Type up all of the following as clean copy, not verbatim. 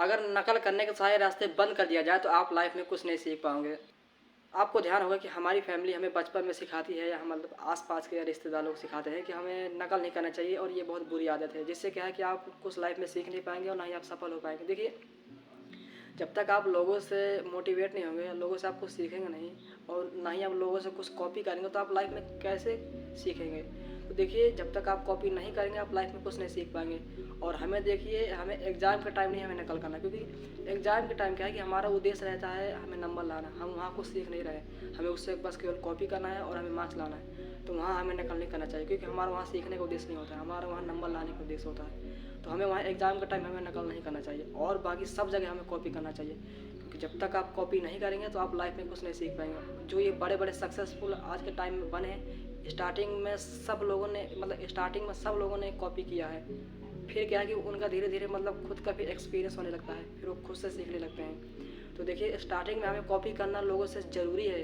अगर नकल करने के सारे रास्ते बंद कर दिया जाए तो आप लाइफ में कुछ नहीं सीख पाओगे। आपको ध्यान होगा कि हमारी फैमिली हमें बचपन में सिखाती है या हम मतलब आस-पास के रिश्तेदार लोग सिखाते हैं कि हमें नकल नहीं करना चाहिए और ये बहुत बुरी आदत है। जिससे क्या है कि आप कुछ लाइफ में सीख नहीं पाएँगे और ना ही आप सफल हो पाएँगे। देखिए, जब तक आप लोगों से मोटिवेट नहीं होंगे, लोगों से आप कुछ सीखेंगे नहीं और ना ही आप लोगों से कुछ कॉपी करेंगे तो आप लाइफ में कैसे सीखेंगे? तो देखिए, जब तक आप कॉपी नहीं करेंगे आप लाइफ में कुछ नहीं सीख पाएँगे। और हमें देखिए, हमें एग्ज़ाम के टाइम नहीं हमें नकल करना, क्योंकि एग्ज़ाम के टाइम क्या है कि हमारा उद्देश्य रहता है हमें नंबर लाना। हम वहाँ कुछ सीख नहीं रहे, हमें उससे बस केवल कॉपी करना है और हमें मार्क्स लाना है। तो वहाँ हमें नकल नहीं करना चाहिए, क्योंकि हमारा वहाँ सीखने का उद्देश्य नहीं होता है, हमारा वहाँ नंबर लाने का उद्देश्य होता है। तो हमें वहाँ एग्ज़ाम के टाइम हमें नकल नहीं करना चाहिए और बाकी सब जगह हमें कॉपी करना चाहिए, क्योंकि जब तक आप कॉपी नहीं करेंगे तो आप लाइफ में कुछ नहीं सीख पाएंगे। जो ये बड़े बड़े सक्सेसफुल आज के टाइम में बने हैं, स्टार्टिंग में सब लोगों ने कॉपी किया है। फिर क्या है कि उनका धीरे धीरे मतलब खुद का भी एक्सपीरियंस होने लगता है, फिर वो खुद से सीखने लगते हैं। तो देखिए, स्टार्टिंग में हमें कॉपी करना लोगों से ज़रूरी है,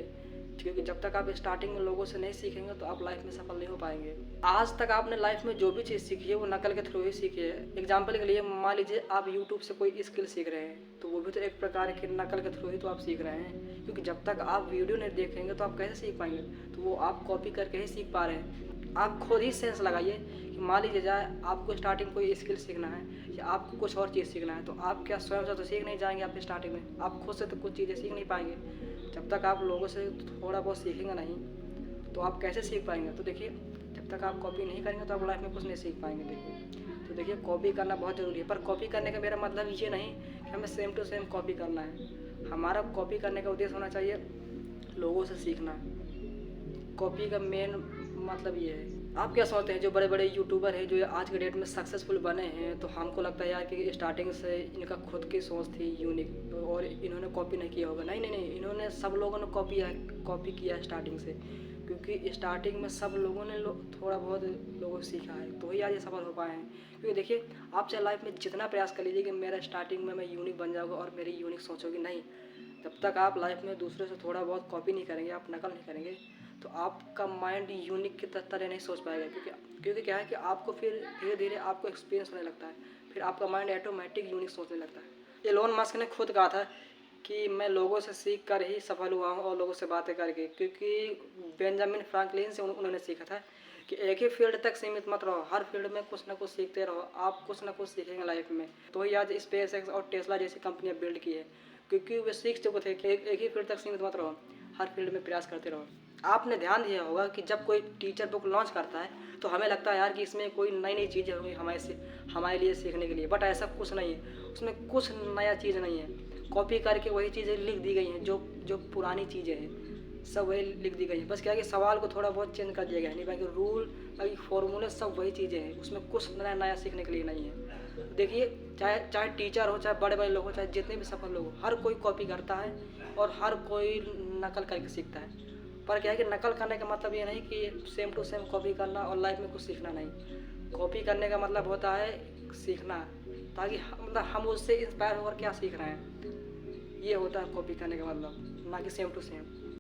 क्योंकि जब तक आप स्टार्टिंग में लोगों से नहीं सीखेंगे तो आप लाइफ में सफल नहीं हो पाएंगे। आज तक आपने लाइफ में जो भी चीज़ सीखी है वो नकल के थ्रू ही सीखी है। एग्जाम्पल के लिए मान लीजिए आप यूट्यूब से कोई स्किल सीख रहे हैं, तो वो भी तो एक प्रकार के नकल के थ्रू ही तो आप सीख रहे हैं, क्योंकि जब तक आप वीडियो नहीं देखेंगे तो आप कैसे सीख पाएंगे? तो वो आप कॉपी करके ही सीख पा रहे हैं। आप खुद ही सेंस लगाइए कि मान लीजिए जाए आपको स्टार्टिंग कोई स्किल सीखना है या आपको कुछ और चीज़ सीखना है, तो आप क्या स्वयं से तो सीख नहीं जाएंगे? आप स्टार्टिंग में आप खुद से तो कुछ चीज़ें सीख नहीं पाएंगे। जब तक आप लोगों से थोड़ा बहुत सीखेंगे नहीं तो आप कैसे सीख पाएंगे? तो देखिए, जब तक आप कॉपी नहीं करेंगे तो आप लाइफ में कुछ नहीं सीख पाएंगे। देखिए, तो देखिए, कॉपी करना बहुत ज़रूरी है, पर कॉपी करने का मेरा मतलब ये नहीं कि हमें सेम टू सेम कॉपी करना है। हमारा कॉपी करने का उद्देश्य होना चाहिए लोगों से सीखना। कॉपी का मेन मतलब ये है। आप क्या सोचते हैं जो बड़े बड़े यूट्यूबर हैं जो आज के डेट में सक्सेसफुल बने हैं, तो हमको लगता है यार कि स्टार्टिंग से इनका खुद की सोच थी यूनिक और इन्होंने कॉपी नहीं किया होगा। नहीं नहीं नहीं, इन्होंने सब लोगों ने कॉपी किया स्टार्टिंग से, क्योंकि स्टार्टिंग में सब लोगों ने थोड़ा बहुत लोगों से सीखा है, तो ही आज ये सफल हो पाए हैं। क्योंकि देखिए, आप चाहे लाइफ में जितना प्रयास कर लीजिए कि मेरा स्टार्टिंग में मैं यूनिक बन जाऊँगा और मेरी यूनिक सोच होगी, नहीं। जब तक आप लाइफ में दूसरे से थोड़ा बहुत कॉपी नहीं करेंगे, आप नकल नहीं करेंगे, तो आपका माइंड यूनिक की तरह नहीं सोच पाएगा, क्योंकि क्या है कि आपको फिर धीरे धीरे आपको एक्सपीरियंस होने लगता है, फिर आपका माइंड ऑटोमेटिक यूनिक सोचने लगता है। एलोन मस्क ने खुद कहा था कि मैं लोगों से सीख कर ही सफल हुआ हूँ और लोगों से बातें करके, क्योंकि बेंजामिन फ्रैंकलिन से उन्होंने सीखा था कि एक ही फील्ड तक सीमित मत रहो, हर फील्ड में कुछ ना कुछ सीखते रहो, आप कुछ ना कुछ सीखेंगे लाइफ में। तो ही आज स्पेस एक्स और टेस्ला जैसी कंपनियां बिल्ड की है, क्योंकि वे सीख चुके थे कि एक ही फील्ड तक सीमित मत रहो, हर फील्ड में प्रयास करते रहो। आपने ध्यान दिया होगा कि जब कोई टीचर बुक लॉन्च करता है तो हमें लगता है यार कि इसमें कोई नई नई चीज़ें होंगी हमारे लिए सीखने के लिए, बट ऐसा कुछ नहीं है, उसमें कुछ नया चीज़ नहीं है। कॉपी करके वही चीज़ें लिख दी गई हैं, जो जो पुरानी चीज़ें हैं सब वही लिख दी गई है। बस क्या है कि सवाल को थोड़ा बहुत चेंज कर दिया गया है, नहीं, बाकी रूल बाकी फॉर्मूले सब वही चीज़ें हैं, उसमें कुछ नया नया सीखने के लिए नहीं है। देखिए, चाहे चाहे टीचर हो, चाहे बड़े बड़े लोग हो, चाहे जितने भी सफल लोग हो, हर कोई कॉपी करता है और हर कोई नकल करके सीखता है। पर क्या है कि नकल करने का मतलब ये नहीं कि सेम टू सेम कॉपी करना और लाइफ में कुछ सीखना नहीं। कॉपी करने का मतलब होता है सीखना, ताकि मतलब हम उससे इंस्पायर होकर क्या सीख रहे हैं, ये होता है कॉपी करने का मतलब, ना कि सेम टू सेम।